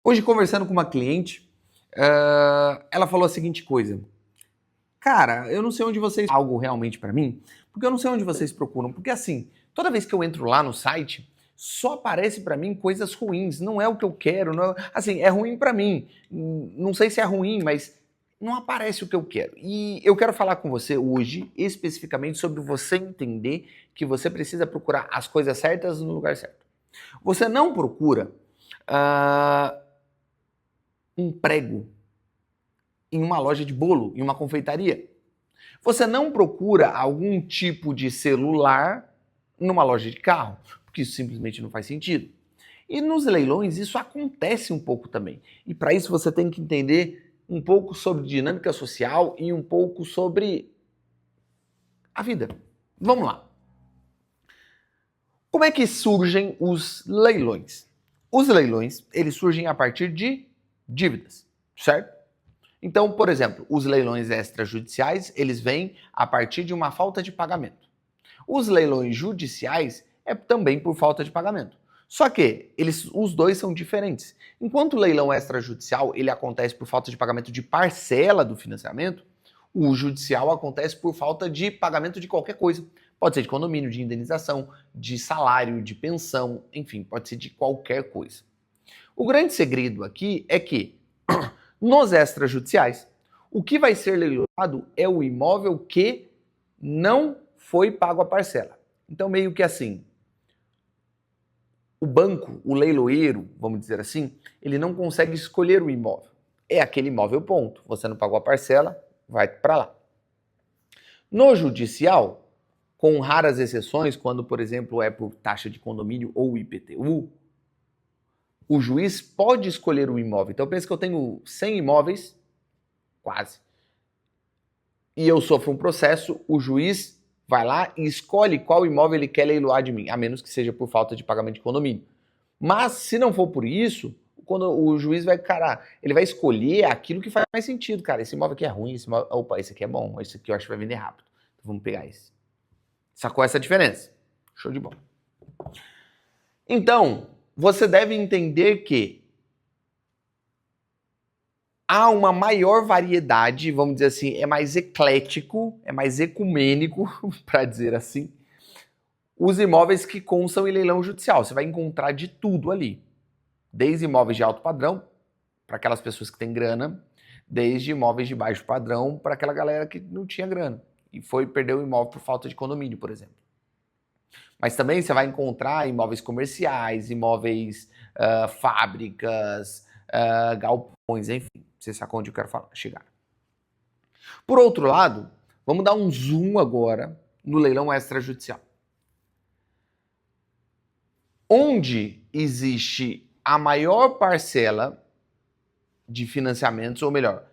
Hoje, conversando com uma cliente, ela falou a seguinte coisa. Cara, eu não sei onde vocês... Algo realmente para mim, porque eu não sei onde vocês procuram. Porque assim, toda vez que eu entro lá no site, só aparece para mim coisas ruins. Não é o que eu quero. Não é... Assim, é ruim para mim. Não sei se é ruim, mas não aparece o que eu quero. E eu quero falar com você hoje, especificamente, sobre você entender que você precisa procurar as coisas certas no lugar certo. Você não procura... um prego em uma loja de bolo, em uma confeitaria. Você não procura algum tipo de celular numa loja de carro, porque isso simplesmente não faz sentido. E nos leilões isso acontece um pouco também. E para isso você tem que entender um pouco sobre dinâmica social e um pouco sobre a vida. Vamos lá. Como é que surgem os leilões? Os leilões, eles surgem a partir de dívidas, certo? Então, por exemplo, os leilões extrajudiciais, eles vêm a partir de uma falta de pagamento. Os leilões judiciais é também por falta de pagamento. Só que os dois são diferentes. Enquanto o leilão extrajudicial ele acontece por falta de pagamento de parcela do financiamento, o judicial acontece por falta de pagamento de qualquer coisa. Pode ser de condomínio, de indenização, de salário, de pensão, enfim, pode ser de qualquer coisa. O grande segredo aqui é que nos extrajudiciais, o que vai ser leiloado é o imóvel que não foi pago a parcela. Então, meio que assim, o banco, o leiloeiro, vamos dizer assim, ele não consegue escolher o imóvel. É aquele imóvel, ponto. Você não pagou a parcela, vai para lá. No judicial, com raras exceções, quando, por exemplo, é por taxa de condomínio ou IPTU, o juiz pode escolher o imóvel. Então, pensa que eu tenho 100 imóveis, quase, e eu sofro um processo, o juiz vai lá e escolhe qual imóvel ele quer leiloar de mim, a menos que seja por falta de pagamento de condomínio. Mas, se não for por isso, quando o juiz vai, cara, ele vai escolher aquilo que faz mais sentido, cara. Esse imóvel aqui é ruim, opa, esse aqui é bom, esse aqui eu acho que vai vender rápido. Então, vamos pegar esse. Sacou essa diferença? Show de bola. Então, você deve entender que há uma maior variedade, vamos dizer assim, é mais eclético, é mais ecumênico, para dizer assim, os imóveis que constam em leilão judicial. Você vai encontrar de tudo ali. Desde imóveis de alto padrão, para aquelas pessoas que têm grana, desde imóveis de baixo padrão, para aquela galera que não tinha grana e foi perder o imóvel por falta de condomínio, por exemplo. Mas também você vai encontrar imóveis comerciais, imóveis, fábricas, galpões, enfim. Você sabe onde eu quero chegar. Por outro lado, vamos dar um zoom agora no leilão extrajudicial. Onde existe a maior parcela de financiamentos, ou melhor,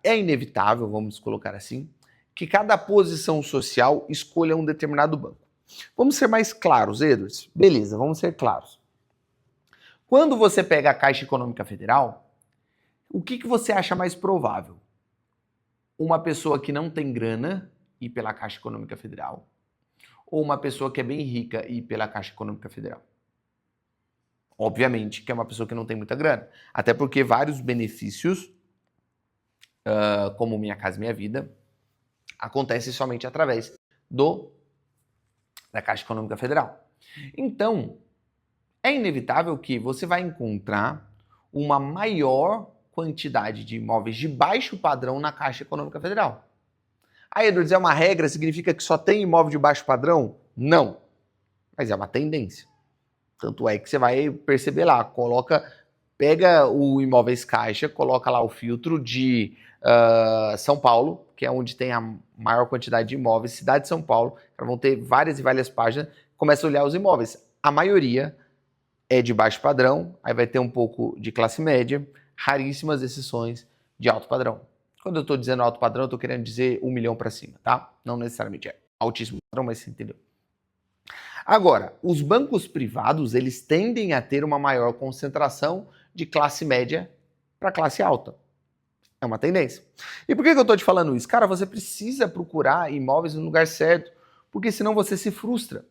é inevitável, vamos colocar assim, que cada posição social escolha um determinado banco. Vamos ser mais claros, Edwards? Beleza, vamos ser claros. Quando você pega a Caixa Econômica Federal, o que você acha mais provável? Uma pessoa que não tem grana ir pela Caixa Econômica Federal? Ou uma pessoa que é bem rica ir pela Caixa Econômica Federal? Obviamente que é uma pessoa que não tem muita grana. Até porque vários benefícios, como Minha Casa Minha Vida, acontecem somente através da Caixa Econômica Federal. Então, é inevitável que você vai encontrar uma maior quantidade de imóveis de baixo padrão na Caixa Econômica Federal. Aí, Edwards, é uma regra? Significa que só tem imóvel de baixo padrão? Não. Mas é uma tendência. Tanto é que você vai perceber lá, pega o Imóveis Caixa, coloca lá o filtro de São Paulo, que é onde tem a maior quantidade de imóveis, cidade de São Paulo, vão ter várias e várias páginas, começa a olhar os imóveis. A maioria é de baixo padrão, aí vai ter um pouco de classe média, raríssimas exceções de alto padrão. Quando eu estou dizendo alto padrão, eu estou querendo dizer 1 milhão para cima, tá? Não necessariamente é altíssimo padrão, mas você entendeu. Agora, os bancos privados, eles tendem a ter uma maior concentração de classe média para classe alta. É uma tendência. E por que eu estou te falando isso? Cara, você precisa procurar imóveis no lugar certo, porque senão você se frustra.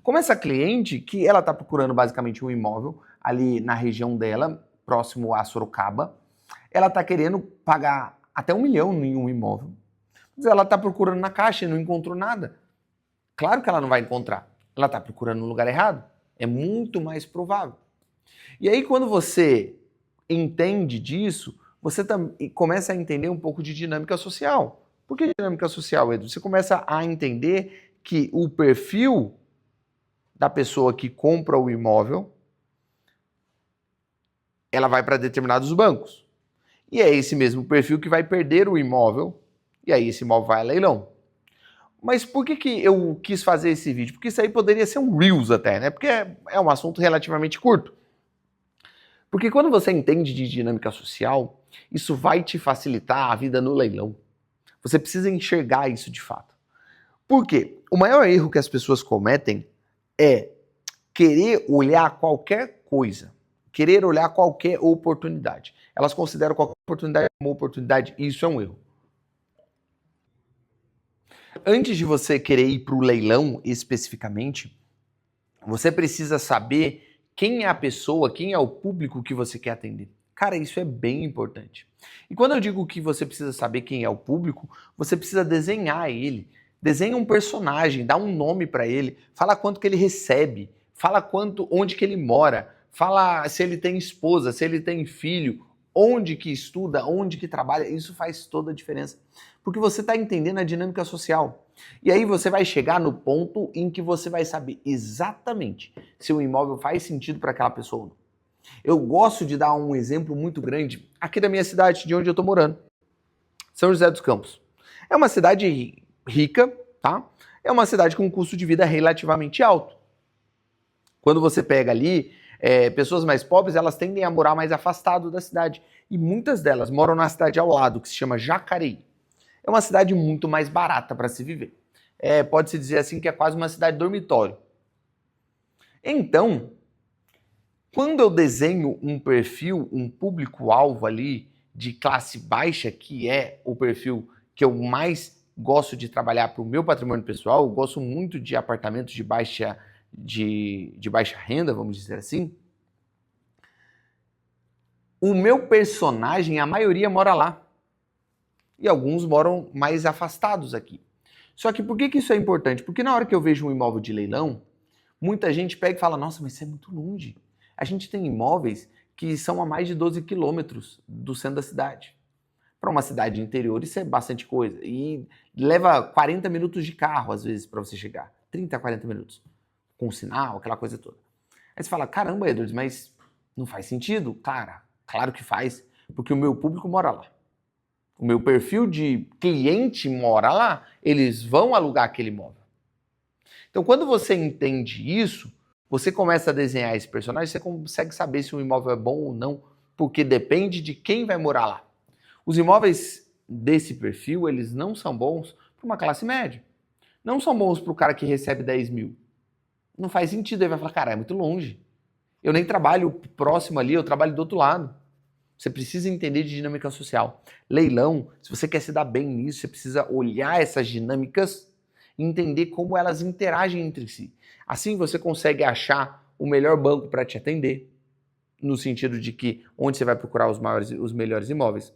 Como essa cliente, que ela está procurando basicamente um imóvel ali na região dela, próximo a Sorocaba, ela está querendo pagar até 1 milhão em um imóvel. Mas ela está procurando na Caixa e não encontrou nada. Claro que ela não vai encontrar. Ela está procurando no lugar errado. É muito mais provável. E aí, quando você entende disso, você começa a entender um pouco de dinâmica social. Por que dinâmica social, Edu? Você começa a entender que o perfil da pessoa que compra o imóvel, ela vai para determinados bancos. E é esse mesmo perfil que vai perder o imóvel, e aí esse imóvel vai a leilão. Mas por que eu quis fazer esse vídeo? Porque isso aí poderia ser um Reels até, né? Porque é um assunto relativamente curto. Porque quando você entende de dinâmica social, isso vai te facilitar a vida no leilão. Você precisa enxergar isso de fato. Por quê? O maior erro que as pessoas cometem é querer olhar qualquer coisa, querer olhar qualquer oportunidade. Elas consideram qualquer oportunidade como oportunidade e isso é um erro. Antes de você querer ir para o leilão especificamente, você precisa saber quem é a pessoa, quem é o público que você quer atender. Cara, isso é bem importante. E quando eu digo que você precisa saber quem é o público, você precisa desenhar ele. Desenha um personagem, dá um nome para ele, fala quanto que ele recebe, fala onde que ele mora, fala se ele tem esposa, se ele tem filho, onde que estuda, onde que trabalha. Isso faz toda a diferença. Porque você está entendendo a dinâmica social. E aí você vai chegar no ponto em que você vai saber exatamente se o imóvel faz sentido para aquela pessoa ou não. Eu gosto de dar um exemplo muito grande aqui da minha cidade, de onde eu estou morando. São José dos Campos. É uma cidade rica, tá? É uma cidade com um custo de vida relativamente alto. Quando você pega ali, pessoas mais pobres, elas tendem a morar mais afastado da cidade. E muitas delas moram na cidade ao lado, que se chama Jacareí. É uma cidade muito mais barata para se viver. Pode-se dizer assim que é quase uma cidade dormitório. Então, quando eu desenho um perfil, um público-alvo ali de classe baixa, que é o perfil que eu mais gosto de trabalhar para o meu patrimônio pessoal, eu gosto muito de apartamentos de baixa renda, vamos dizer assim, o meu personagem, a maioria mora lá. E alguns moram mais afastados aqui. Só que por que isso é importante? Porque na hora que eu vejo um imóvel de leilão, muita gente pega e fala, nossa, mas isso é muito longe. A gente tem imóveis que são a mais de 12 quilômetros do centro da cidade. Para uma cidade interior, isso é bastante coisa. E leva 40 minutos de carro, às vezes, para você chegar. 30 a 40 minutos. Com sinal, aquela coisa toda. Aí você fala, caramba, Edwards, mas não faz sentido? Cara, claro que faz, porque o meu público mora lá. O meu perfil de cliente mora lá, eles vão alugar aquele imóvel. Então, quando você entende isso, você começa a desenhar esse personagem, você consegue saber se o imóvel é bom ou não, porque depende de quem vai morar lá. Os imóveis desse perfil, eles não são bons para uma classe média. Não são bons para o cara que recebe 10 mil. Não faz sentido, ele vai falar, cara, é muito longe. Eu nem trabalho próximo ali, eu trabalho do outro lado. Você precisa entender de dinâmica social. Leilão, se você quer se dar bem nisso, você precisa olhar essas dinâmicas e entender como elas interagem entre si. Assim você consegue achar o melhor banco para te atender, no sentido de que onde você vai procurar os melhores imóveis.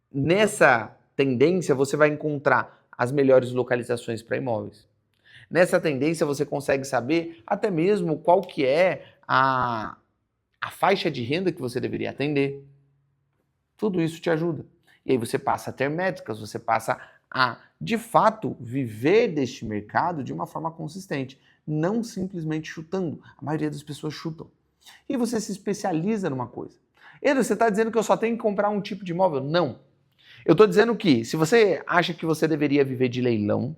Nessa tendência, você vai encontrar as melhores localizações para imóveis. Nessa tendência, você consegue saber até mesmo qual que é a faixa de renda que você deveria atender. Tudo isso te ajuda. E aí você passa a ter métricas, você passa a, de fato, viver deste mercado de uma forma consistente, não simplesmente chutando. A maioria das pessoas chutam. E você se especializa numa coisa. Edu, você está dizendo que eu só tenho que comprar um tipo de imóvel? Não. Eu estou dizendo que, se você acha que você deveria viver de leilão,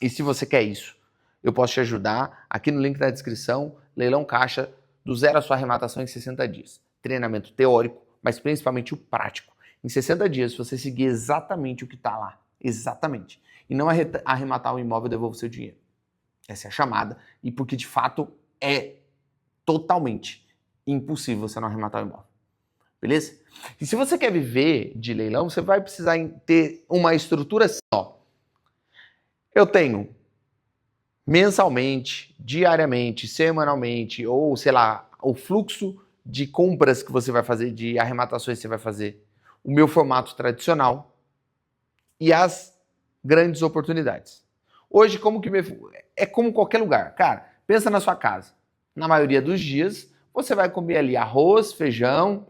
e se você quer isso, eu posso te ajudar. Aqui no link da descrição, Leilão Caixa, do zero à sua arrematação em 60 dias. Treinamento teórico, mas principalmente o prático. Em 60 dias, se você seguir exatamente o que está lá, exatamente, e não arrematar o imóvel, devolva o seu dinheiro. Essa é a chamada, e porque de fato é totalmente impossível você não arrematar o imóvel. Beleza? E se você quer viver de leilão, você vai precisar ter uma estrutura assim, ó. Eu tenho mensalmente, diariamente, semanalmente, ou sei lá, o fluxo de compras que você vai fazer, de arrematações que você vai fazer, o meu formato tradicional e as grandes oportunidades. Hoje, é como qualquer lugar. Cara, pensa na sua casa. Na maioria dos dias, você vai comer ali arroz, feijão,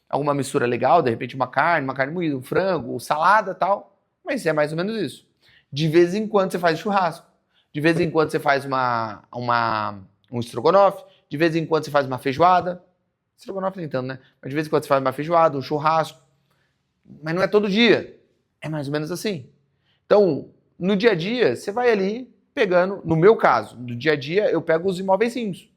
alguma mistura legal, de repente uma carne moída, um frango, salada, tal. Mas é mais ou menos isso. De vez em quando você faz churrasco. De vez em quando você faz um estrogonofe. De vez em quando você faz uma feijoada. Estrogonofe nem tanto, né? Mas de vez em quando você faz uma feijoada, um churrasco. Mas não é todo dia. É mais ou menos assim. Então, no dia a dia, você vai ali pegando, no meu caso, no dia a dia, eu pego os imóvelzinhos.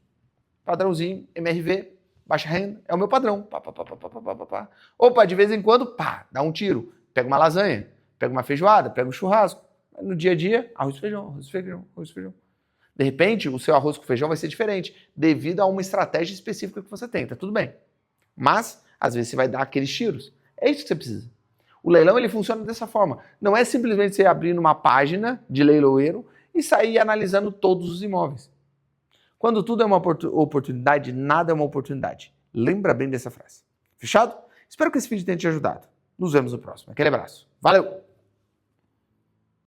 Padrãozinho, MRV, baixa renda, é o meu padrão. Pá, pá, pá, pá, pá, pá, pá, pá. Opa, de vez em quando, pá, dá um tiro. Pega uma lasanha, pega uma feijoada, pega um churrasco. No dia a dia, arroz e feijão, arroz e feijão, arroz e feijão. De repente, o seu arroz com feijão vai ser diferente, devido a uma estratégia específica que você tem, tá tudo bem. Mas, às vezes, você vai dar aqueles tiros. É isso que você precisa. O leilão, ele funciona dessa forma. Não é simplesmente você abrir numa página de leiloeiro e sair analisando todos os imóveis. Quando tudo é uma oportunidade, nada é uma oportunidade. Lembra bem dessa frase. Fechado? Espero que esse vídeo tenha te ajudado. Nos vemos no próximo. Aquele abraço. Valeu!